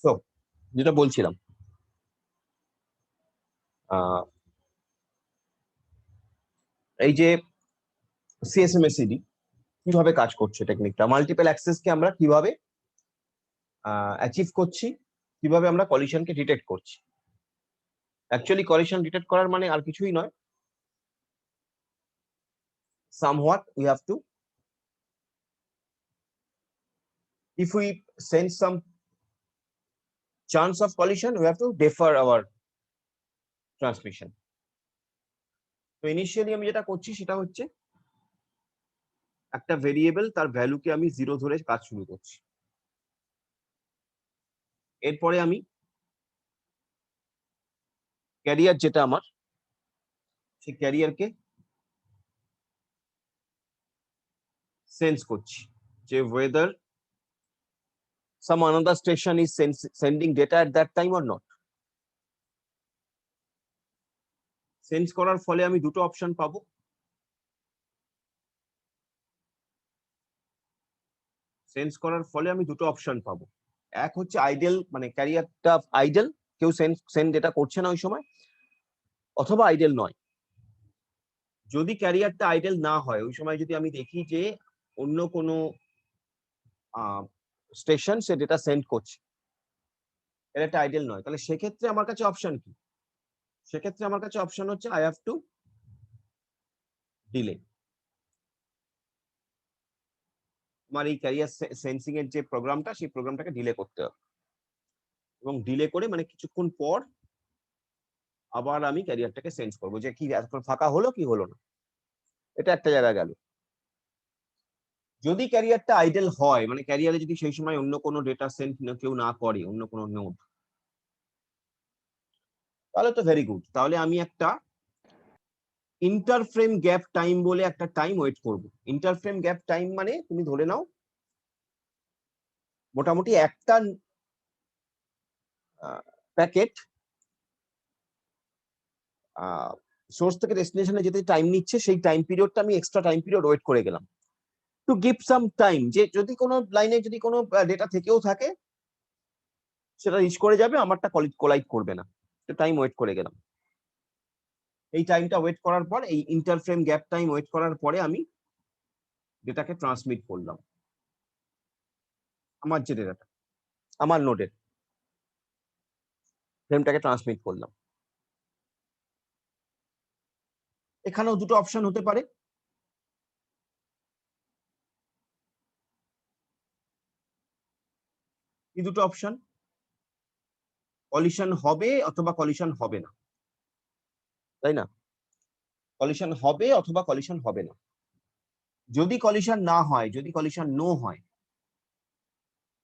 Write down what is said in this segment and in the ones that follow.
তো যেটা বলছিলাম, এই যে সিএসএমএসিডি কিভাবে কাজ করছে, টেকনিকটা মাল্টিপল অ্যাক্সেসকে আমরা কিভাবে অ্যাচিভ করছি, কিভাবে আমরা কলিশনকে ডিটেক্ট করছি। অ্যাকচুয়ালি কলিশন ডিটেক্ট করার মানে আর কিছুই নয়, somewhat we have to, if we sense some chance of collision, we have to defer our transmission. তো ইনিশিয়ালি আমি যেটা করছি সেটা হচ্ছে একটা ভেরিয়েবল, তার ভ্যালুকে আমি 0 ধরে কাজ শুরু করছি। এরপরে আমি ক্যারিয়ার যেটা আমার, সেই ক্যারিয়ারকে সেন্স করছি যে whether some another station is sending data at that time or not. Sense করার ফলে আমি দুটো অপশন পাবো। সেন্স করার ফলে আমি দুটো অপশন পাবো। এক হচ্ছে আইডেল, মানে ক্যারিয়ারটা আইডেল, কেউ সেন্ড ডেটা করছে না ওই সময়, অথবা আইডেল নয়। যদি ক্যারিয়ারটা আইডেল না হয়, ওই সময় যদি আমি দেখি যে অন্য কোনো স্টেশন সে ডেটা সেন্ড করছে, এটা একটা আইডেল নয়, তাহলে সেক্ষেত্রে আমার কাছে অপশন কি? সেক্ষেত্রে আমার কাছে অপশন হচ্ছে আই হ্যাভ টু ডিলে। আমার এই ক্যারিয়ার সেন্সিং এর যে প্রোগ্রামটা, সেই প্রোগ্রামটাকে ডিলে করতে হবে, এবং ডিলে করে মানে কিছুক্ষণ পর আবার আমি ক্যারিয়ারটাকে সেন্স করবো যে কি এতক্ষণ ফাঁকা হলো কি হলো না। এটা একটা জায়গা গেল। যদি ক্যারিয়ারটা আইডেল হয়, মানে ক্যারিয়ারে যদি সেই সময় অন্য কোনো ডেটা সেন্ড কেউ না করে, অন্য কোনো নোড, তাহলে তো ভেরি গুড। তাহলে আমি একটা ইন্টারফ্রেম গ্যাপ টাইম বলে একটা টাইম ওয়েট করব। ইন্টারফ্রেম গ্যাপ টাইম মানে তুমি ধরে নাও মোটামুটি একটা প্যাকেট সোর্স থেকে ডেস্টিনেশনে যেতে টাইম নিচ্ছে, সেই টাইম পিরিয়ডটা আমি এক্সট্রা টাইম পিরিয়ড ওয়েট করে গেলাম টু গিভ সাম টাইম, যে যদি কোনো লাইনে যদি কোনো ডেটা থেকেও থাকে সেটা রিচ করে যাবে, আমারটা কোলাইড করবে না, টাইম ওয়েট করে গেলাম। এই টাইমটা ওয়েট করার পর, এই ইন্টারফ্রেম গ্যাপ টাইম ওয়েট করার পরে আমি ডেটাকে ট্রান্সমিট করলাম, আমার যে ডেটাটা আমার নোডের ফ্রেমটাকে ট্রান্সমিট করলাম। এখানেও দুটো অপশন হতে পারে। এই দুটো অপশন, কলিশন হবে অথবা কলিশন হবে না, তাই না? কলিশন হবে অথবা কলিশন হবে না। যদি কলিশন না হয়, যদি কলিশন নো হয়,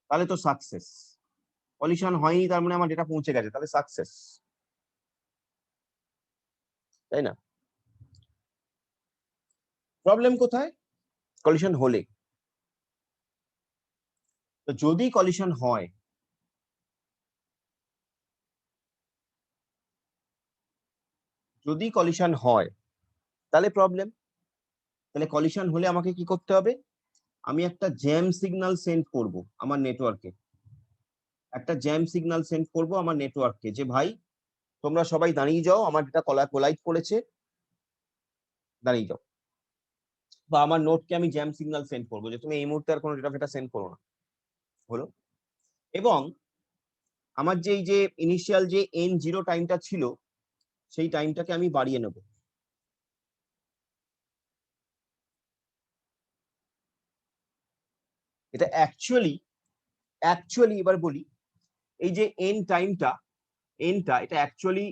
তাহলে তো সাকসেস। কলিশন হয়নি তার মানে আমার ডেটা পৌঁছে গেছে, তাহলে সাকসেস, তাই না? প্রবলেম কোথায়? কলিশন হলে। তো যদি কলিশন হয়, যদি কলিশন হয় তাহলে প্রবলেম। তাহলে কলিশন হলে আমাকে কি করতে হবে? আমি একটা জ্যাম সিগন্যাল সেন্ড করব আমার নেটওয়ার্কে, একটা জ্যাম সিগন্যাল সেন্ড করব আমার নেটওয়ার্ককে, যে ভাই তোমরা সবাই দাঁড়িয়ে যাও, আমার ডেটা কোলাইড করেছে, দাঁড়িয়ে যাও। বা আমার নোটকে আমি জ্যাম সিগন্যাল সেন্ড করবো যে তুমি এই মুহূর্তে আর কোনো ডেটা ফেটা সেন্ড করো না, হলো। এবং আমার যে এই যে ইনিশিয়াল যে N0 টাইমটা ছিল, সেই টাইমটাকে আমি বাড়িয়ে নেব। এটা অ্যাকচুয়ালি এবার বলি, এই যে এনটা এটা অ্যাকচুয়ালি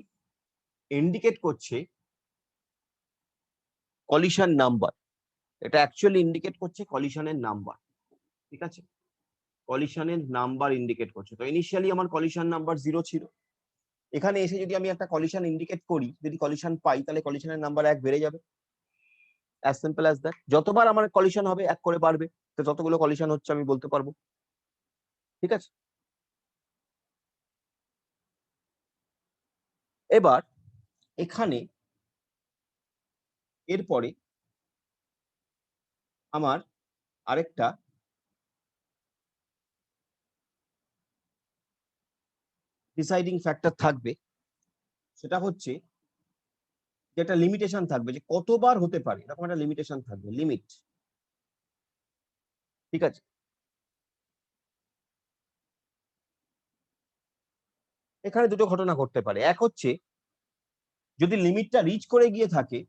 ইন্ডিকেট করছে কলিশন নাম্বার। এটা অ্যাকচুয়ালি ইন্ডিকেট করছে কলিশনের নাম্বার, ঠিক আছে? কলিশনের নাম্বার ইন্ডিকেট করছে। তো ইনিশিয়ালি আমার কলিশন নাম্বার 0 ছিল। এখানে এসে যদি আমি একটা কলিশন ইন্ডিকেট করি, যদি কলিশন পাই, তাহলে কলিশনের নাম্বার 1 বেড়ে যাবে। As simple as that. যতবার আমার কলিশন হবে 1 করে বাড়বে, তো যতগুলো কলিশন হচ্ছে আমি বলতে পারবো, ঠিক আছে? এবার এখানে এরপরে আমার আরেকটা ডিসাইডিং ফ্যাক্টর থাকবে, সেটা হচ্ছে যে একটা লিমিটেশন থাকবে, যে কতবার হতে পারে, এরকম একটা লিমিটেশন থাকবে, লিমিট। ঠিক আছে, এখানে দুটো ঘটনা ঘটতে পারে। এক হচ্ছে যদি লিমিটটা রিচ করে গিয়ে থাকে,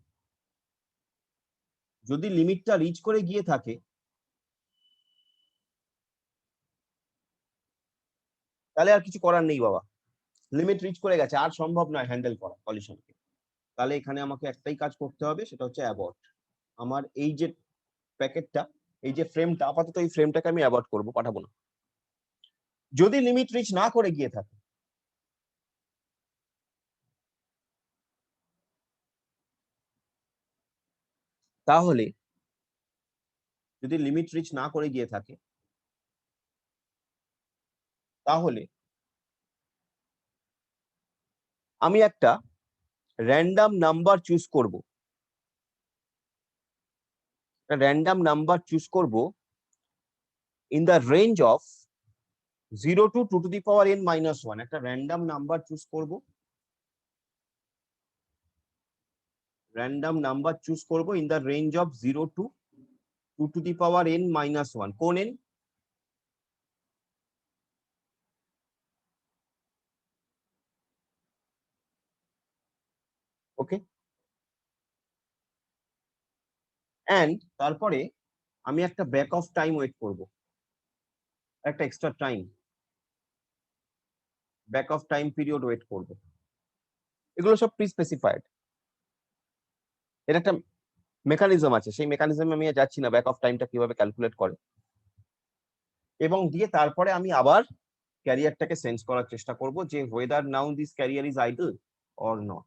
যদি লিমিটটা রিচ করে গিয়ে থাকে তাহলে আর কিছু করার নেই বাবা, লিমিট রিচ করে গেছে, আর সম্ভব নয় হ্যান্ডেল করা কলিশনকে। তাহলে এখানে আমাকে একটাই কাজ করতে হবে, সেটা হচ্ছে অ্যাবর্ট। আমার এই যে প্যাকেটটা, এই যে ফ্রেমটা, আপাতত এই ফ্রেমটাকে আমি অ্যাবর্ট করবো, পাঠাবো না। যদি লিমিট রিচ না করে গিয়ে থাকে, তাহলে যদি লিমিট রিচ না করে গিয়ে থাকে তাহলে আমি একটা র্যান্ডম নাম্বার চুজ করব, র্যান্ডম নাম্বার চুজ করব in the range of 0 to 2 to the power n minus 1, একটা র্যান্ডম নাম্বার চুজ করব, র্যান্ডম নাম্বার চুজ করব in the range of 0 to 2 to the power n minus 1, কোন n? Okay, and তারপরে আমি একটা back off time wait করব, একটা extra time, back off time period wait করব। এগুলো সব প্রি স্পেসিফাইড, এর একটা মেকানিজম আছে, সেই মেকানিজমে আমি যাচ্ছি না, ব্যাক অফ টাইমটা কিভাবে ক্যালকুলেট করে। এবং দিয়ে তারপরে আমি আবার ক্যারিয়ারটাকে সেন্স করার চেষ্টা করব যে weather now this career is idol or not.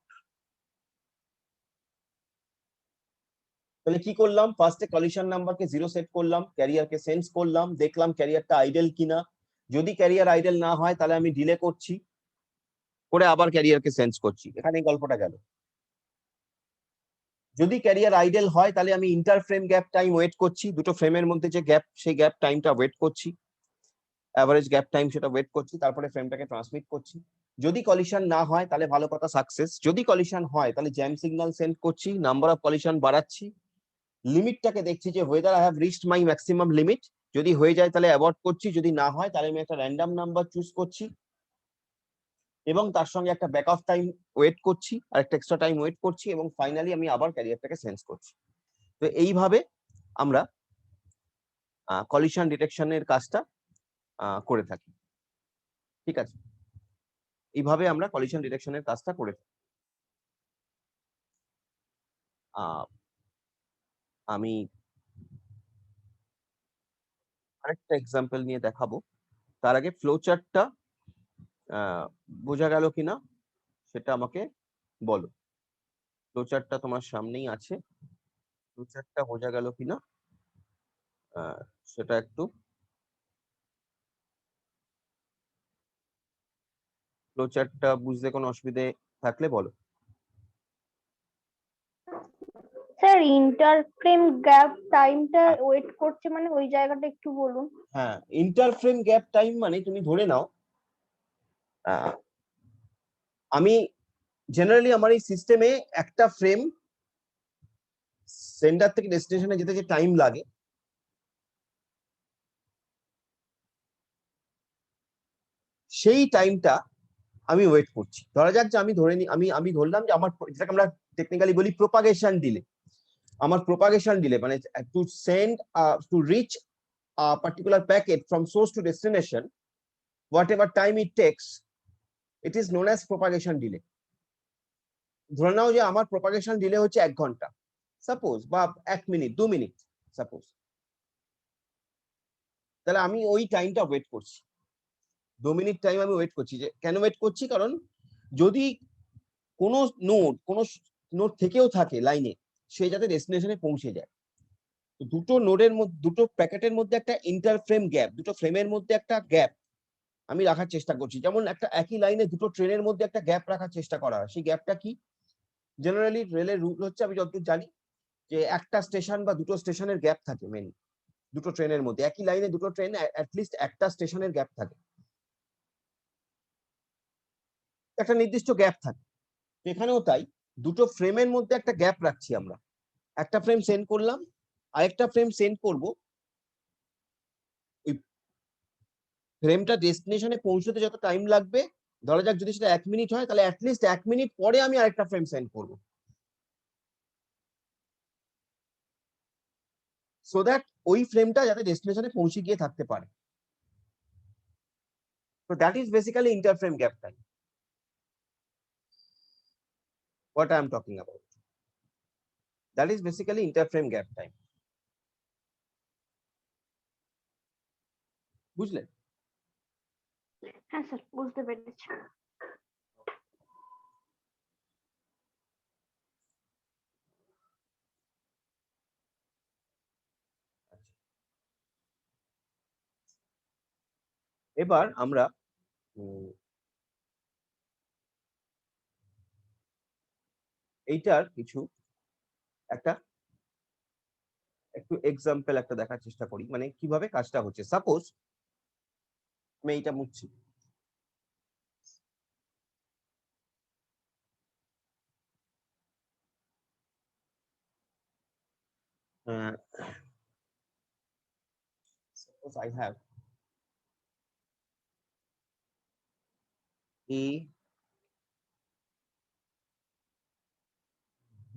তাহলে কি করলাম, ফার্স্টে কলিশন নাম্বারকে 0 সেট করলাম, ক্যারিয়ারকে সেন্স করলাম, দেখলাম ক্যারিয়ারটা আইডল কিনা। যদি ক্যারিয়ার আইডল না হয় তাহলে আমি ডিলে করছি, করে আবার ক্যারিয়ারকে সেন্স করছি, এখানে গল্পটা গেল। যদি ক্যারিয়ার আইডল হয় তাহলে আমি inter frame gap time wait করছি, দুটো ফ্রেমের মধ্যে যে গ্যাপ, সেই গ্যাপ টাইমটা ওয়েট করছি, অ্যাভারেজ গ্যাপ টাইম সেটা ওয়েট করছি, তারপরে ফ্রেমটাকে ট্রান্সমিট করছি। যদি কলিশন না হয় তাহলে ভালো কথা, সাকসেস। যদি কলিশন হয় তাহলে জ্যাম সিগন্যাল সেন্ড করছি, নাম্বার অফ কলিশন বাড়াচ্ছি, লিমিটটাকে দেখছি যে weather I have reached my maximum limit, যদি হয়ে যায় তাহলে অ্যাভয়েড করছি, যদি না হয় তাহলে আমি একটা র্যান্ডম নাম্বার চুজ করছি এবং তার সঙ্গে একটা ব্যাক অফ টাইম ওয়েট করছি, আর একটা এক্সট্রা টাইম ওয়েট করছি, এবং ফাইনালি আমি আবার ক্যারিয়ারটাকে সেন্স করছি। তো এইভাবে আমরা কলিশন ডিটেকশনের কাজটা করে থাকি। ঠিক আছে, এইভাবে আমরা কলিশন ডিটেকশনের কাজটা করে থাকি। আমি আরেকটা এক্সাম্পল নিয়ে দেখাবো, তার আগে ফ্লো চার্টটা বোঝা গেল কিনা সেটা আমাকে বলো। ফ্লো চার্টটা তোমার সামনেই আছে, ফ্লো চার্টটা বোঝা গেল কিনা সেটা একটু, ফ্লো চার্টটা বুঝতে কোনো অসুবিধে থাকলে বলো। স্যার ইন্টার ফ্রেম গ্যাপ টাইমটা ওয়েট করছে মানে ওই জায়গাটা একটু বলুন। হ্যাঁ, ইন্টার ফ্রেম গ্যাপ টাইম মানে তুমি ধরে নাও আমি জেনারেলি আমার এই সিস্টেমে একটা ফ্রেম সেন্টার থেকে ডেস্টিনেশনে যেতে যে টাইম লাগে, সেই টাইমটা আমি ওয়েট করছি। ধরা যাক যে আমি ধরে নি, আমি ধরলাম যে আমার, যেটাকে আমরা টেকনিক্যালি বলি প্রোপাগেশন ডিলে, আমার প্রোপাগেশন ডিলে মানে to send to reach a particular packet from source to destination, whatever time it takes, it is known as propagation delay. ধরে নাও যে আমার প্রোপাগেশন ডিলে হচ্ছে 1 ঘন্টা সাপোজ, বা 1 মিনিট 2 মিনিট সাপোজ, তাহলে আমি ওই টাইমটা ওয়েট করছি, 2 মিনিট টাইম আমি ওয়েট করছি। যে কেন ওয়েট করছি, কারণ যদি কোনো নোড থেকেও থাকে লাইনে, সে যাতে ডেস্টিনেশনে পৌঁছে যায়। দুটো নোডের মধ্যে, দুটো প্যাকেটের মধ্যে একটা ইন্টার ফ্রেম গ্যাপ, দুটো ফ্রেমের মধ্যে একটা গ্যাপ আমি রাখার চেষ্টা করছি। যেমন একটা একই লাইনে দুটো ট্রেনের মধ্যে একটা গ্যাপ রাখার চেষ্টা করা হয়, সেই গ্যাপটা কি? জেনারেলি রেলের রুল হচ্ছে, আমি যতদূর জানি, যে একটা স্টেশন বা দুটো স্টেশনের গ্যাপ থাকে মেনলি, দুটো ট্রেনের মধ্যে, একই লাইনে দুটো ট্রেন অ্যাটলিস্ট একটা স্টেশনের গ্যাপ থাকে। একটা নির্দিষ্ট গ্যাপ থাকে, এখানেও তাই, দুটো ফ্রেমের মধ্যে একটা গ্যাপ রাখছি আমরা। একটা ফ্রেম সেন্ড করলাম, আরেকটা ফ্রেম সেন্ড করব, ওই ফ্রেমটা ডেস্টিনেশনে পৌঁছতে যত টাইম লাগবে, ধরা যাক যদি সেটা 1 মিনিট হয়, তাহলে অ্যাটলিস্ট 1 মিনিট পরে আমি আরেকটা ফ্রেম সেন্ড করব, সো দ্যাট ওই ফ্রেমটা যাতে ডেস্টিনেশনে পৌঁছে গিয়ে থাকতে পারে। So that is basically interframe gap time. What I am talking about. That is basically interframe gap time. বুঝলেন? হ্যাঁ স্যার, বুঝতে পেরেছি। এবার আমরা এইটার কিছু একটা একটু এক্সাম্পল একটা দেখার চেষ্টা করি, মানে কিভাবে কাজটা হচ্ছে। সাপোজ আমি এইটা মুছছি, suppose I have A, B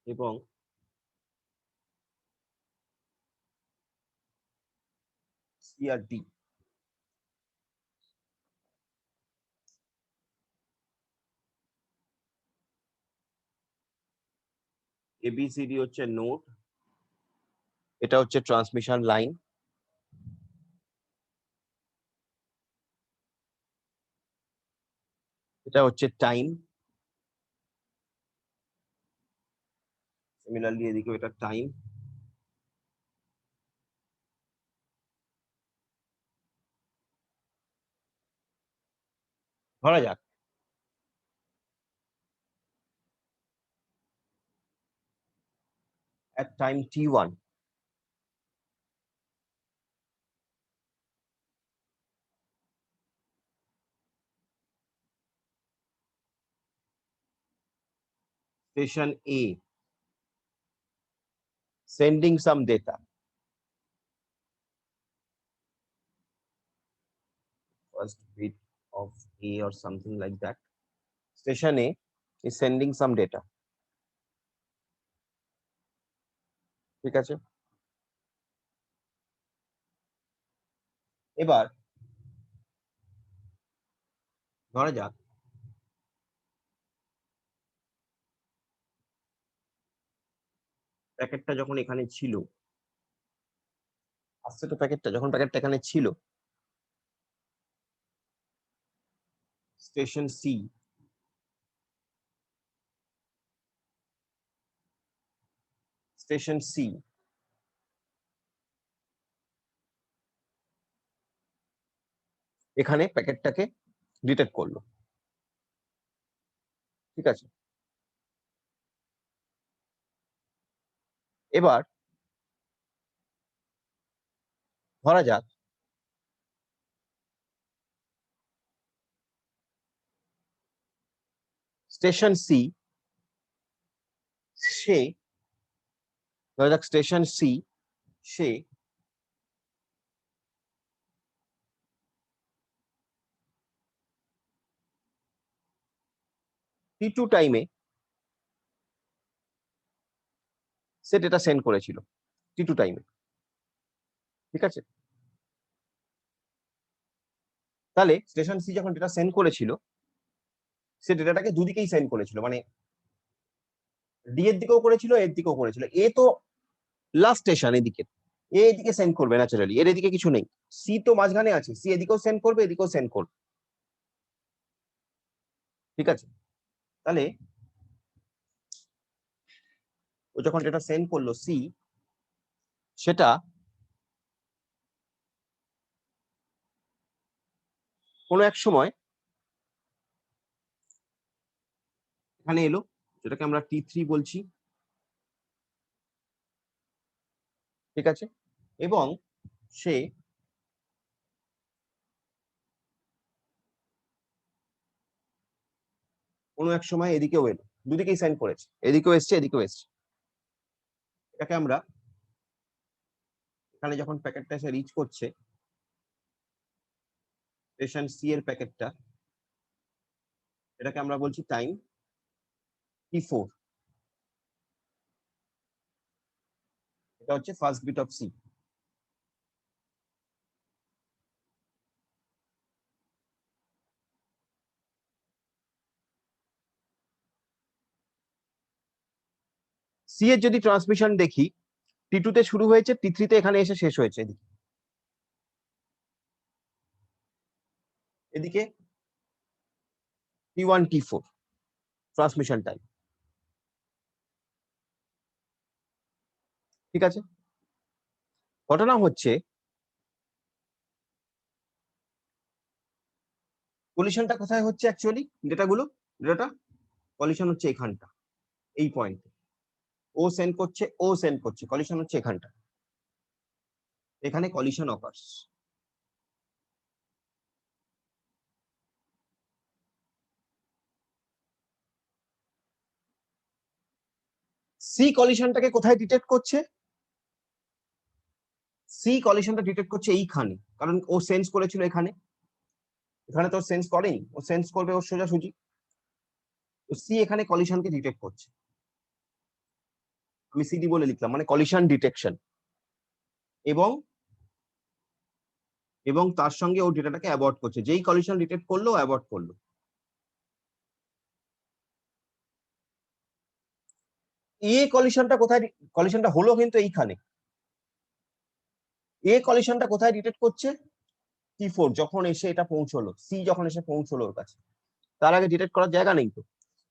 এবং C আর D। ABCD হচ্ছে নোড, এটা হচ্ছে ট্রান্সমিশন লাইন, এটা হচ্ছে টাইম, সিমিলারলি এদিকে এটা টাইম, ধরা যাক at time t1 station A sending some data, first bit of A or something like that. Station A is sending some data. ঠিক আছে, এবার ধরা যাক প্যাকেটটা যখন এখানে ছিল, আসছে তো প্যাকেটটা, যখন প্যাকেটটা এখানে ছিল, স্টেশন সি এখানে প্যাকেটটাকে ডিটেক্ট করলো। ঠিক আছে, এবার ধরা যাক স্টেশন সি সে ধরা যাক স্টেশন সি সে T2 টাইমে সে ডেটা সেন্ড করেছিল, T2 টাইমে। ঠিক আছে, তাহলে স্টেশন সি যখন ডেটা সেন্ড করেছিল, সে ডেটাটাকে দুদিকেই সেন্ড করেছিল, মানে ডি এর দিকেও করেছিল, এর দিকেও করেছিল। এ তো লাস্ট স্টেশন, এদিকে এ এদিকে সেন্ড করবে ন্যাচারালি, এর এদিকে কিছু নেই। সি তো মাঝখানে আছে, সি এদিকেও সেন্ড করবে, এদিকেও সেন্ড করবে। ঠিক আছে, তাহলে ও যখন ডেটা সেন্ড করলো সি, সেটা কোনো এক সময় এখানে এলো, যেটাকে আমরা T3 বলছি। ঠিক আছে, এবং সে কোনো এক সময় এদিকেও এলো, দুদিকেই সেন্ড করেছে, এদিকেও এসছে এদিকেও এসছে। এটাকে আমরা এখানে যখন প্যাকেটটা এসে রিচ করছে, স্টেশন সি এর প্যাকেটটা, এটাকে আমরা বলছি টাইম T4। এটা হচ্ছে first bit of C. C এর যদি ট্রান্সমিশন দেখি, T2 তে শুরু হয়েছে, T3 তে এখানে এসে শেষ হয়েছে। এদিকে T1 T4 ট্রান্সমিশন টাইম। ঠিক আছে, ঘটনা হচ্ছে কলিশনটা কোথায় হচ্ছে অ্যাকচুয়ালি, ডেটাটা কলিশন হচ্ছে এখানটা, এই পয়েন্টে। ও সেন্ড করছে, কলিশন হচ্ছে এখানটা, এখানে কলিশন অকার্স। সি কলিশনটাকে কোথায় ডিটেক্ট করছে? সি কলিশনটা ডিটেক্ট করছে এইখানে, কারণ ও সেন্স করেছিল এখানে, এখানে তো সেন্স করেনি, ও সেন্স করবে ওর সোজাসুজি। তো সি এখানে কলিশনকে ডিটেক্ট করছে, আমি সিডি বলে লিখলাম, মানে কলিশন ডিটেকশন। এবং তার সঙ্গে ও ডেটাটাকে অ্যাবর্ট করছে, যেই কলিশন ডিটেক্ট করলো অ্যাবর্ট করলো। এ কলিশনটা কোথায়, কলিশনটা হলো কিন্তু এইখানে। এ কলিশনটা কোথায় ডিটেক্ট করছে? T4 যখন এসে এটা পৌঁছলো, সি যখন এসে পৌঁছলো ওর কাছে, তার আগে ডিটেক্ট করার জায়গা নেই তো।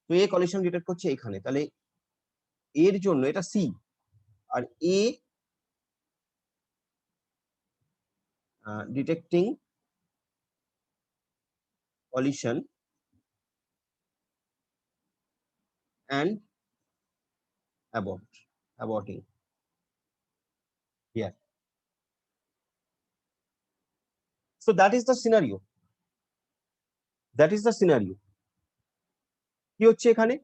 তো এ কলিশন ডিটেক্ট করছে এখানে, তাহলে এর জন্য এটা সি, আর A detecting collision and aborting here. So that is the scenario. কি হচ্ছে এখানে?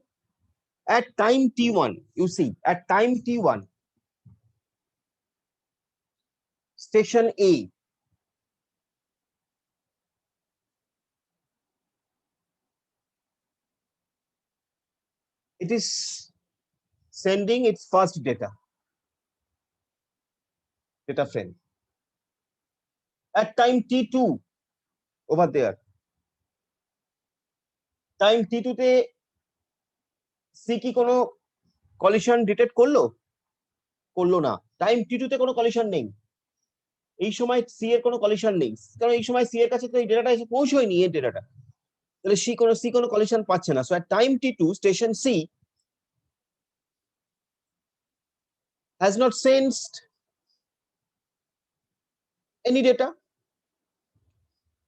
At time T1, you see, at time T1, station A it is sending its first data frame. At time T2, over there, time T2 তে C কি কোনো collision detect করলো না। Time T2 তে কোনো কলিশন নেই, এই সময় সি এর কোনো কলিশন নেই, কারণ এই সময় সি এর কাছে তো এই ডেটাটা এসে পৌঁছয়নি, এই ডেটাটা, তাহলে সি কোনো কলিশন পাচ্ছে না। So at time T2, station C has not sensed any data.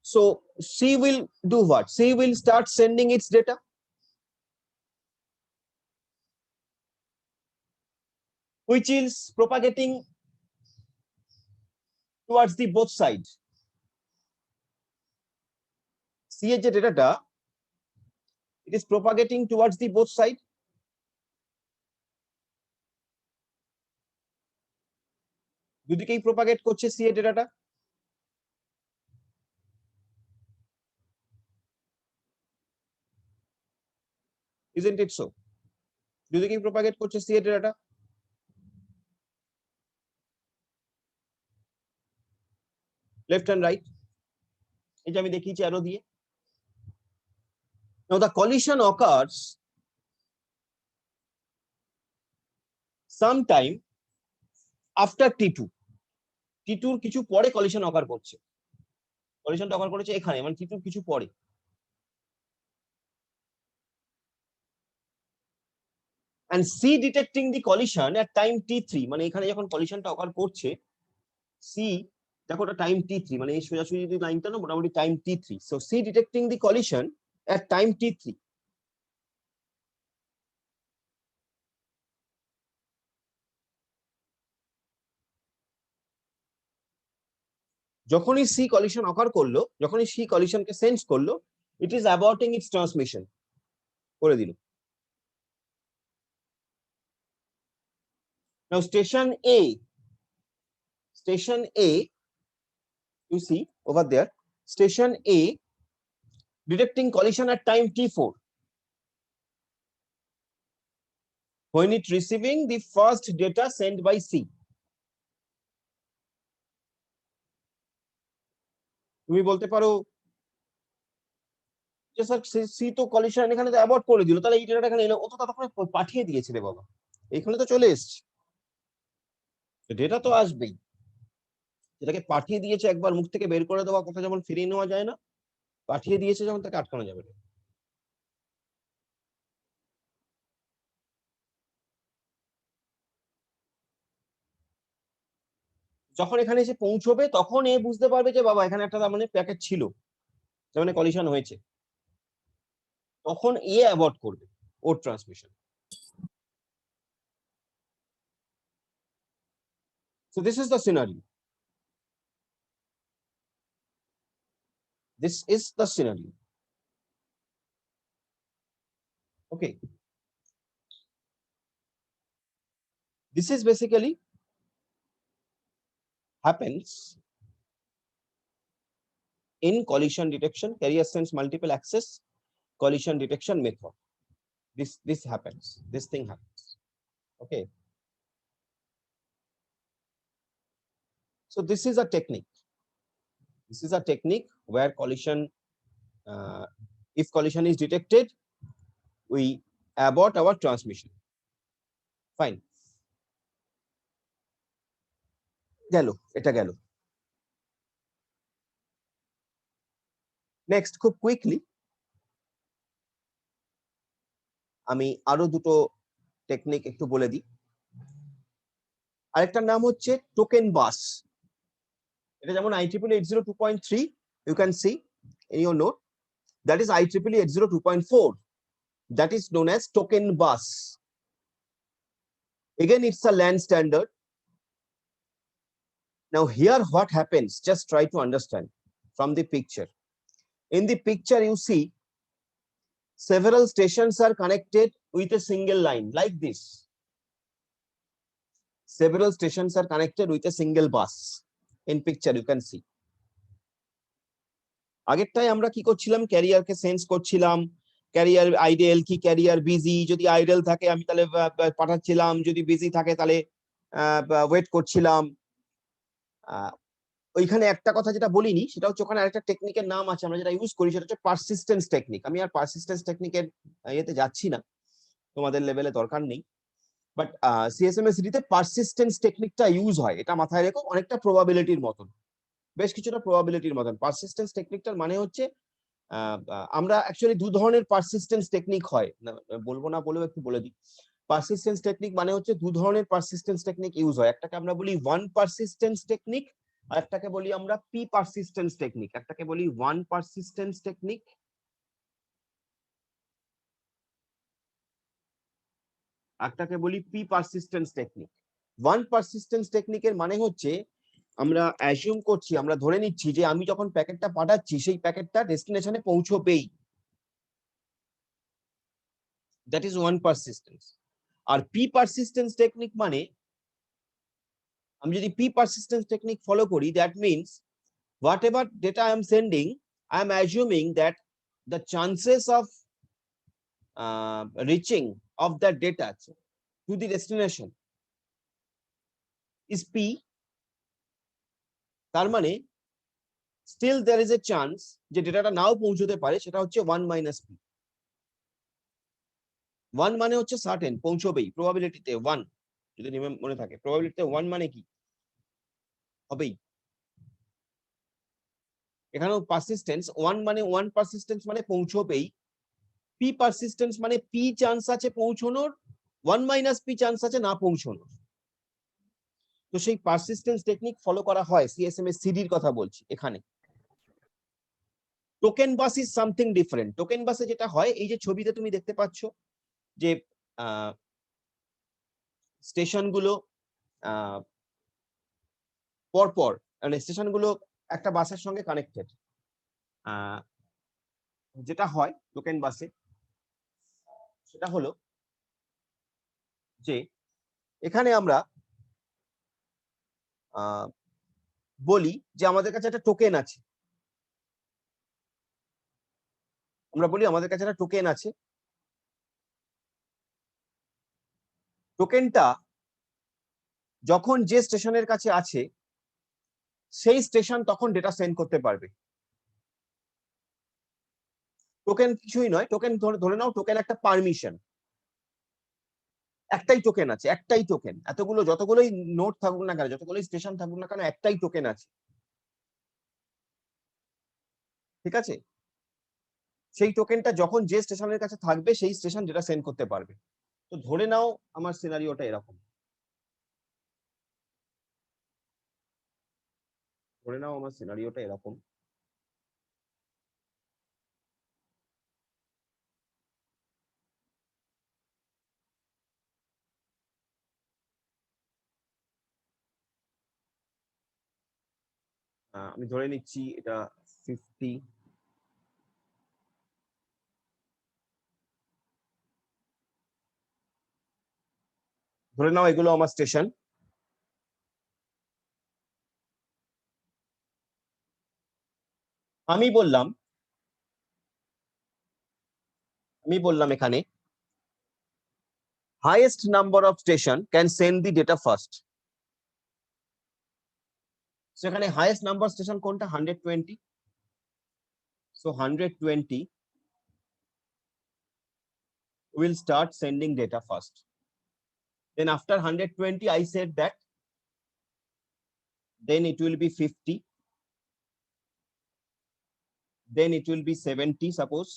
So C will do what? C will start sending its data. Which is propagating towards the both sides. C এর যে ডেটাটা, it is propagating towards the both side. দুদিকেই propagate করছে C এর ডেটাটা। Isn't it so? দুদিকেই propagate করছে C এর ডেটাটা। Left and right, এই যে আমি দেখিয়েছি অ্যারো দিয়ে। Now the collision occurs sometime after T2. T2 এর কিছু পরে কলিশন অকার করছে, কলিশনটা অকার করেছে এখানে, মানে T2 কিছু পরে। And C detecting the collision at time T3, মানে এখানে যখন কলিশনটা অকার করছে, C দেখো ওটা টাইম T3, মানে এই সোজাসুজি যদি লাইনটা না মোটামুটি time T3, so C detecting the collision at time T3. যখনই সি কলিশন অকার করলো, যখনই সি কলিশনকে সেন্স করলো, ইট ইজ অ্যাবর্টিং ইটস ট্রান্সমিশন। করে দিল। Now station A, you see over there, station A detecting collision at time t4 when it receiving the first data sent by C. তুমি বলতে পারো যে sir C তো collision এখানে তো অ্যাবর্ট করে দিল, তাহলে এই ডেটাটা এখানে এলো, ও তো ততক্ষণে পাঠিয়ে দিয়েছে রে বাবা, এইখানে তো চলে এসছে, ডেটা তো আসবেই, যেটাকে পাঠিয়ে দিয়েছে একবার মুখ থেকে বের করে দেওয়া কথা যেমন ফিরিয়ে নেওয়া যায় না, পাঠিয়ে দিয়েছে যেমন তাকে আটকানো যাবে না। যখন এখানে এসে পৌঁছবে তখন এ বুঝতে পারবে যে বাবা এখানে একটা মানে প্যাকেট ছিল, তার মানে কলিশন হয়েছে, তখন এ অ্যাবর্ট করবে ওর transmission. So this is the scenario. This is the scenario. Okay. This is basically happens in collision detection, carrier sense multiple access collision detection method. This happens, this thing happens. Okay. So this is a technique. This is a technique where collision, if collision is detected, we abort our transmission. Fine. গেল, এটা গেল। Next খুব quickly আমি আরো দুটো technique একটু বলে দিই। আরেকটার নাম হচ্ছে টোকেন বাস। এটা যেমন IEEE 802.3, you can see in your note, that is IEEE 802.4, that is known as token bus. Again, it's a LAN standard. Now here what happens, just try to understand from the picture. In the picture you see several stations are connected with a single line like this. Several stations are connected with a single bus. In picture you can see. আগেরটাই আমরা কি করছিলাম, ক্যারিয়ারকে sense করছিলাম, career ideal কি career busy, যদি ideal থাকে আমি তাহলে পাঠাচ্ছিলাম, যদি বিজি থাকে তাহলে ওয়েট করছিলাম। ওইখানে একটা কথা যেটা বলিনি সেটা হচ্ছে ওখানে আরেকটা টেকনিকের নাম আছে আমরা যেটা ইউজ করি, সেটা হচ্ছে পারসিস্টেন্স টেকনিক। আমি আর পারসিস্টেন্স টেকনিকের ইয়েতে যাচ্ছি না, তোমাদের লেভেলে দরকার নেই, বাট সিএসএমএসডি তে পারসিস্টেন্স টেকনিকটা ইউজ হয়, এটা মাথায় রেখো, অনেকটা প্রবাবিলিটির মতন, বেশ কিছুটা প্রবাবিলিটির মতন। পারসিস্টেন্স টেকনিকটার মানে হচ্ছে আমরা অ্যাকচুয়ালি দু ধরনের পারসিস্টেন্স টেকনিক হয়, বলবো না বলেও একটু বলে দিই। পারসিস্টেন্স টেকনিক মানে হচ্ছে দু ধরনের পারসিস্টেন্স টেকনিক ইউজ হয়, একটাকে আমরা বলি ওয়ান পারসিস্টেন্স টেকনিক, আর একটাকে বলি আমরা পি পারসিস্টেন্স টেকনিক। একটাকে বলি ওয়ান পারসিস্টেন্স টেকনিক, একটাকে বলি P persistence technique. One persistence টেকনিকের মানে হচ্ছে আমরা অ্যাজিউম করছি, আমরা ধরে নিচ্ছি যে আমি যখন প্যাকেটটা পাঠাচ্ছি সেই প্যাকেটটা ডেস্টিনেশনে পৌঁছবেই, দ্যাট ইজ ওয়ান পারসিস্টেন্স। আর পি পারসিস্টেন্স টেকনিক মানে আমি যদি পি পারসিস্টেন্স টেকনিক ফলো করি, that means whatever data I am sending, I am assuming that the chances of reaching of that data to the destination is P. তার মানে still there is a chance যে ডেটাটা নাও পৌঁছতে পারে, সেটা হচ্ছে 1 minus P। 1 মানে হচ্ছে সার্টেন পৌঁছবেই, প্রবাবিলিটিতে 1, যদি মনে থাকে প্রবাবিলিটিতে 1 মানে কি হবেই। এখানেও পারসিস্টেন্স 1 মানে 1 পারসিস্টেন্স মানে পৌঁছবেই, পি পারসিস্টেন্স মানে পি চান্স আছে পৌঁছানোর, 1 মাইনাস পি চান্স আছে না পৌঁছানোর। তো সেই পারসিস্টেন্স টেকনিক ফলো করা হয় সিএসএমএসডি এর কথা বলছি এখানে। Token bus is something different. Token বাসে যেটা হয়, এই যে ছবিতে তুমি দেখতে পাচ্ছ যে স্টেশনগুলো পরপর, মানে স্টেশনগুলো একটা বাসের সঙ্গে কানেক্টেড। যেটা হয় টোকেন বাসে, সেটা হলো যে এখানে আমরা বলি যে আমাদের কাছে একটা টোকেন আছে, আমরা বলি আমাদের কাছে একটা টোকেন আছে, টোকেনটা যখন যে স্টেশনের কাছে আছে সেই স্টেশন তখন ডেটা সেন্ড করতে পারবে। টোকেন কিছুই নয়, টোকেন ধরে নাও টোকেন একটা পারমিশন, একটাই টোকেন আছে, একটাই টোকেন, এতগুলো যতগুলোই নোড থাকুক না কেন, যতগুলোই স্টেশন থাকুক না কেন, একটাই টোকেন আছে, ঠিক আছে? সেই টোকেনটা যখন যে স্টেশনের কাছে থাকবে সেই স্টেশন ডেটা সেন্ড করতে পারবে। তো ধরে নাও আমার সিনারিওটা এরকম, ধরে নাও আমার সিনারিওটা এরকম, আমি ধরে নিচ্ছি এটা 50, ধরে নাও এগুলো আমার স্টেশন, আমি বললাম এখানে highest number of station can send the data first. সেখানে highest number station কোনটা? 120. So 120 will start sending data first. Then after 120, I said that then it will be 50. Then it will be 70, suppose.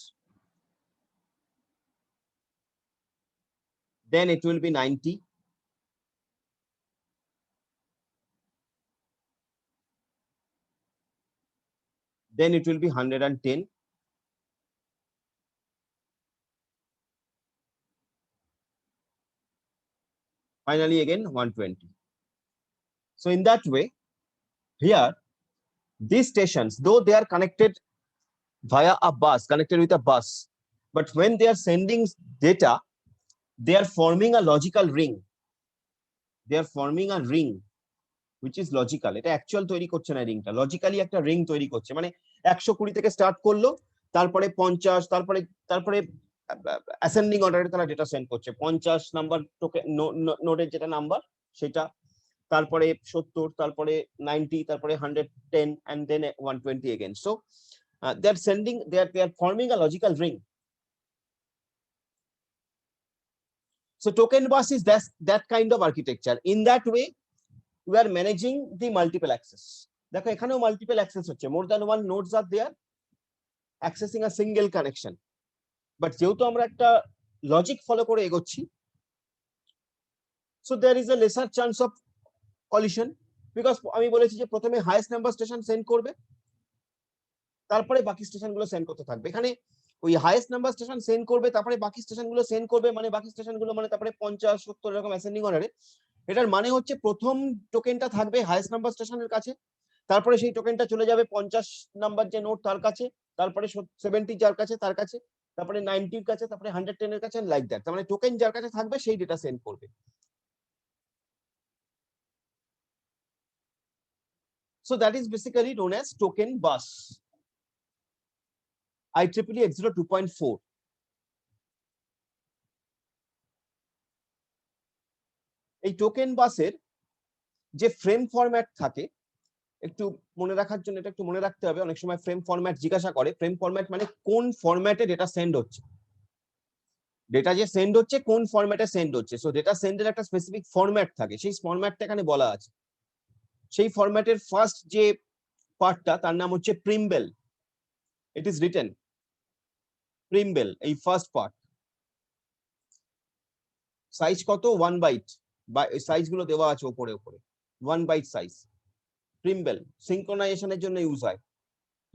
Then it will be 90. Then it will be 110. Finally, again 120. So in that way, here, these stations, though they are connected via a bus, connected with a bus, but when they are sending data, they are forming a logical ring. They are forming a ring which is logical. এটা actual তৈরি করছে না, রিংটা logically একটা ring তৈরি করছে। মানে 120 থেকে স্টার্ট করলো, তারপরে 50, তারপরে তারপরে অ্যাসেন্ডিং অর্ডারে তারা ডেটা সেন্ড করছে। 50 নাম্বার টোকেন নোডের যেটা নাম্বার সেটা, তারপরে 70, তারপরে 90, তারপরে 110 and then 120 again. So they are sending, they are forming a logical ring. So token bus is that kind of architecture. In that way, we are managing the multiple access. দেখো এখানেও multiple access হচ্ছে, more than one nodes are there accessing a single connection. But যেহেতু আমরা একটা logic follow করে এগোচ্ছি, so there is a lesser chance of collision, because আমি বলেছি যে প্রথমে হাইয়েস্ট নাম্বার স্টেশন সেন্ড করবে, তারপরে বাকি স্টেশনগুলো সেন্ড করতে থাকবে। এখানে ওই হাইয়েস্ট নাম্বার স্টেশন সেন্ড করবে, তারপরে বাকি স্টেশনগুলো সেন্ড করবে, মানে বাকি স্টেশনগুলো মানে তারপরে 50, 70 এরকম অ্যাসেন্ডিং অর্ডারে। এটার মানে হচ্ছে প্রথম টোকেনটা থাকবে হাইয়েস্ট নাম্বার স্টেশনের কাছে, তারপরে সেই টোকেনটা চলে যাবে 50 নাম্বার যে নোড তার কাছে, তারপরে 70 যার কাছে তার কাছে, তারপরে 90 এর কাছে, তারপরে 110 এর কাছে, লাইক দ্যাট। তার মানে টোকেন যার কাছে থাকবে সেই ডেটা সেন্ড করবে। So that is basically known as token bus. IEEE 802.4. এই টোকেন বাসের যে ফ্রেম ফরম্যাট থাকে, একটু মনে রাখার জন্য এটা একটু মনে রাখতে হবে, অনেক সময় ফ্রেম ফরম্যাট জিজ্ঞাসা করে। ফ্রেম ফরম্যাট মানে কোন ফরম্যাটে ডেটা সেন্ড হচ্ছে, ডেটা যে সেন্ড হচ্ছে কোন ফরম্যাটে সেন্ড হচ্ছে। সো ডেটা সেন্ডের একটা স্পেসিফিক ফরম্যাট থাকে, সেই ফরম্যাটটা এখানে বলা আছে। সেই ফরম্যাটের ফার্স্ট যে পার্টটা তার নাম হচ্ছে প্রিমবেল। ইট ইজ রিটেন প্রিমবেল, এই ফার্স্ট পার্ট। সাইজ কত? 1 বাইট, বা সাইজ গুলো দেওয়া আছে উপরে উপরে, 1 বাইট সাইজ। প্রিমবেল সিঙ্ক্রোনাইজেশনের জন্য ইউজ হয়,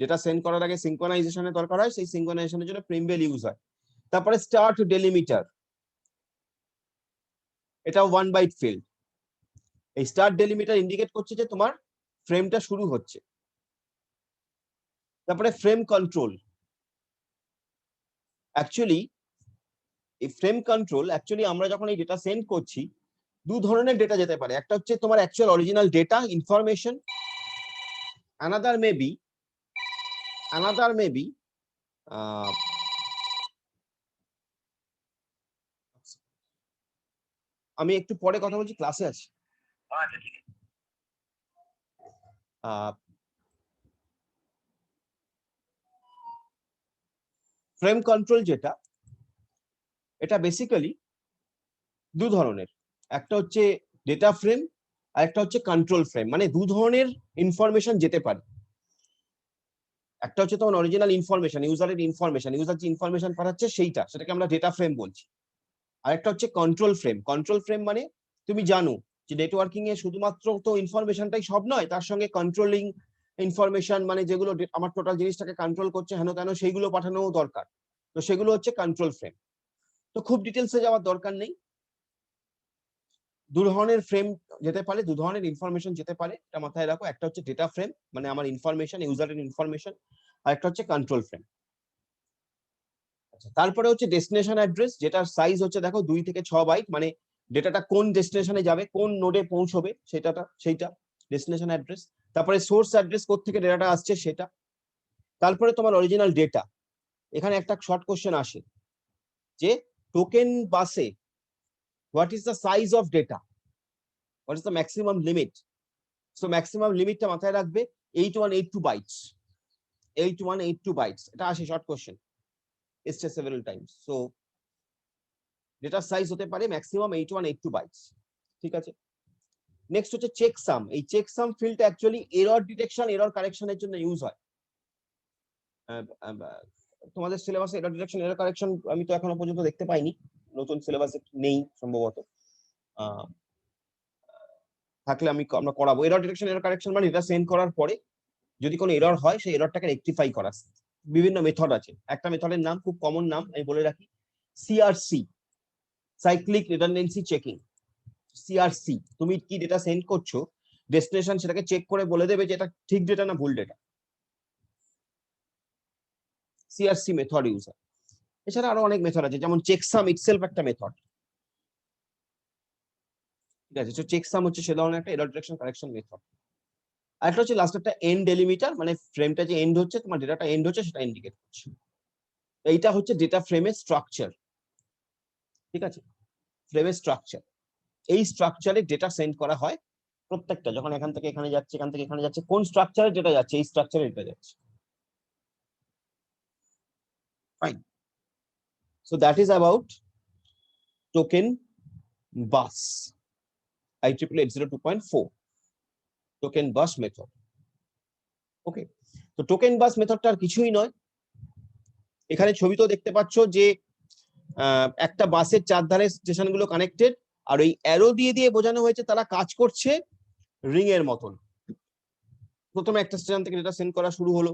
যেটা সেন্ড করার আগে সিঙ্ক্রোনাইজেশনের দরকার হয়, সেই সিঙ্ক্রোনাইজেশনের জন্য প্রিমবেল ইউজ হয়। তারপরে স্টার্ট ডেলিমিটার, এটা 1 বাইট ফিল্ড। এই স্টার্ট ডেলিমিটার ইন্ডিকেট করছে যে তোমার ফ্রেমটা শুরু হচ্ছে। তারপরে ফ্রেম কন্ট্রোল, অ্যাকচুয়ালি এই ফ্রেম কন্ট্রোল অ্যাকচুয়ালি আমরা যখন এই ডেটা সেন্ড করছি, দু ধরনের ডেটা যেতে পারে। একটা হচ্ছে তোমার actual original data information, another may be আমি একটু পরে কথা বলছি, ক্লাসে আছি। ফ্রেম কন্ট্রোল যেটা, এটা বেসিক্যালি দু ধরনের। একটা হচ্ছে ডেটা ফ্রেম আর একটা হচ্ছে কন্ট্রোল ফ্রেম। মানে দু ধরনের ইনফরমেশন যেতে পারে। একটা হচ্ছে তোমার অরিজিনাল ইনফরমেশন, ইউজারের ইনফরমেশন, ইউজার যে ইনফরমেশন পাঠাচ্ছে সেইটা, সেটাকে আমরা ডেটা ফ্রেম বলছি। আর একটা হচ্ছে কন্ট্রোল ফ্রেম। কন্ট্রোল ফ্রেম মানে তুমি জানো যে নেটওয়ার্কিং এ শুধুমাত্র তো ইনফরমেশনটাই সব নয়, তার সঙ্গে কন্ট্রোলিং ইনফরমেশন, মানে যেগুলো আমার টোটাল জিনিসটাকে কন্ট্রোল করছে হেন তেন, সেইগুলো পাঠানো দরকার। তো সেগুলো হচ্ছে কন্ট্রোল ফ্রেম। তো খুব ডিটেলসে যাওয়ার দরকার নেই। দু ধরনের ফ্রেম যেতে পারে, দু ধরনের ইনফরমেশন যেতে পারে, এটা মাথায় রাখো। একটা হচ্ছে ডেটা ফ্রেম, মানে আমার ইনফরমেশন, ইউজারের ইনফরমেশন, আর একটা হচ্ছে কন্ট্রোল ফ্রেম। আচ্ছা, তারপরে হচ্ছে ডেস্টিনেশন অ্যাড্রেস, যেটার সাইজ হচ্ছে দেখো 2 থেকে 6 বাইট, মানে ডেটাটা কোন ডেস্টিনেশনে যাবে, কোন নোডে পৌঁছবে সেইটা ডেস্টিনেশন অ্যাড্রেস। তারপরে সোর্স অ্যাড্রেস, কোত্থেকে ডেটাটা আসছে সেটা। তারপরে তোমার অরিজিনাল ডেটা। এখানে একটা শর্ট কোশ্চেন আসে যে টোকেন বাসে what is the size of data, what is the maximum limit. So maximum লিমিটটা মাথায় রাখবে 8182 বাইটস। 8182 বাইটস, এটা আসে শর্ট কোশ্চেন, এসছে সেভারাল টাইমস। সো ডেটার সাইজ হতে পারে ম্যাক্সিমাম 8182 বাইটস। ঠিক আছে। নেক্সট হচ্ছে চেকসাম। এই চেকসাম ফিল্ডটা অ্যাকচুয়ালি এরর ডিটেকশন, এরর কারেকশনের জন্য ইউজ হয়। তোমাদের সিলেবাসে এরর ডিটেকশন, এরর কারেকশন আমি তো এখনো পর্যন্ত দেখতে পাইনি, নতুন সিলেবাসে নেই সম্ভবত। থাকলে আমরা করাবো। এরর ডিটেকশন, এরর কারেকশন মানে এটা সেন্ড করার পরে যদি কোনো এরর হয়, সেই এররটাকে রেকটিফাই করা। বিভিন্ন মেথড আছে। একটা মেথডের নাম, খুব কমন নাম আমি বলে রাখি, CRC, cyclic redundancy checking. CRC, তুমি কি ডেটা সেন্ড করছো, ডেস্টিনেশন সেটাকে চেক করে বলে দেবে যে এটা ঠিক ডেটা না ভুল ডেটা। সিআরসি মেথড ইউজ হয়। এছাড়া আরো অনেক মেথড আছে, যেমন চেকসাম ইটসেলফ একটা মেথড। ঠিক আছে, তো চেকসাম হচ্ছে সে ধরনের একটা এরর ডিটেকশন কারেকশন মেথড। আর একটা হচ্ছে লাস্ট একটা এন্ড ডেলিমিটার, মানে ফ্রেমটা যে এন্ড হচ্ছে, তোমার ডেটাটা এন্ড হচ্ছে সেটা ইন্ডিকেট করছে। এইটা হচ্ছে ডেটা ফ্রেমের স্ট্রাকচার। ঠিক আছে, ফ্রেমের স্ট্রাকচার। এই স্ট্রাকচারে ডেটা সেন্ড করা হয় প্রত্যেকটা, যখন এখান থেকে এখানে যাচ্ছে, এখান থেকে এখানে যাচ্ছে, কোন স্ট্রাকচারে ডেটা যাচ্ছে, এই স্ট্রাকচারে ডেটা যাচ্ছে। Fine. So that is about token bus, IEEE 802.4 token bus method. Okay, তো টোকেন বাস মেথডটা আর কিছুই নয়। এখানে ছবিতেও দেখতে পাচ্ছ যে একটা বাসের চারধারে স্টেশনগুলো কানেক্টেড, আর ওই অ্যারো দিয়ে দিয়ে বোঝানো হয়েছে তারা কাজ করছে রিং এর মতন। প্রথমে একটা স্টেশন থেকে ডেটা সেন্ড করা শুরু হলো,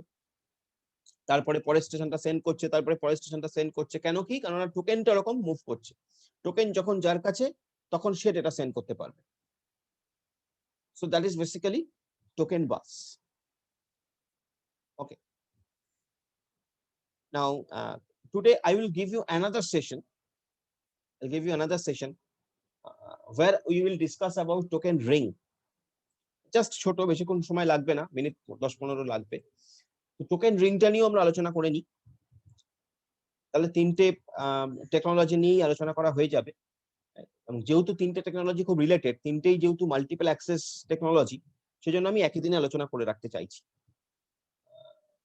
তারপরে পরের স্টেশনটা সেন্ড করছে, তারপরে পরের স্টেশনটা সেন্ড করছে। কেন কি? কারণ টোকেনটা এরকম মুভ করছে। টোকেন যখন যার কাছে, তখন সে ডেটা সেন্ড করতে পারবে। So that is basically token bus. Okay, now today I will give you another session. I'll give you another session where we will discuss about token ring. Just ছোট, বেশিক্ষণ সময় লাগবে না, মিনিট 10-15 লাগবে। তো token রিংটা নিয়েও আমরা আলোচনা করে নিই, তাহলে তিনটে টেকনোলজি নিয়েই আলোচনা করা হয়ে যাবে। এবং যেহেতু তিনটে টেকনোলজি খুব রিলেটেড, তিনটেই যেহেতু মাল্টিপল অ্যাক্সেস টেকনোলজি, সেজন্য আমি একই দিনে আলোচনা করে রাখতে চাইছি।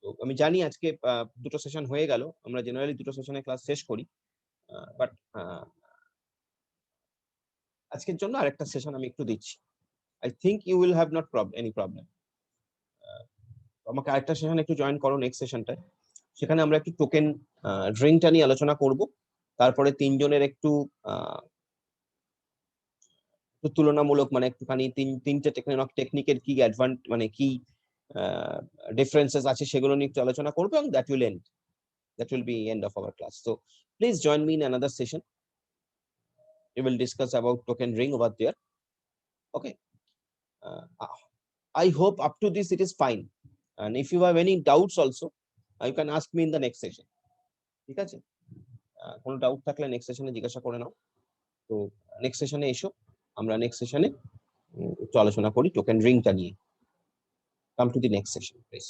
তো আমি জানি আজকে দুটো সেশন হয়ে গেল, আমরা জেনারেলি দুটো সেশনে ক্লাস শেষ করি, বাট আজকের জন্য আরেকটা সেশন আমি একটু দিচ্ছি। I think you will have not any problem. আমাকে আরেকটা সেশন একটু জয়েন করো নেক্সট সেশনটায়, সেখানে আমরা একটু টোকেন রিংটা নিয়ে আলোচনা করব। তারপরে তিনজনের একটু তুলনামূলক, মানে একটুখানি তিনটে টেকনিকের কি মানে কি ডিফারেন্সেস আছে সেগুলো নিয়ে একটু আলোচনা করবো, এবং that will be end of our class. So please join me in another session. We will discuss about token ring over there. Okay. I hope up to this it is fine. And if you have any doubts also, you can ask me in the next session. ঠিক আছে? কোনো doubt থাকলে next সেশনে জিজ্ঞাসা করে নাও। তো next সেশনে এসো, আমরা নেক্সট সেশনে একটু আলোচনা করি টোকেন রিংটা নিয়ে। Come to the next session please.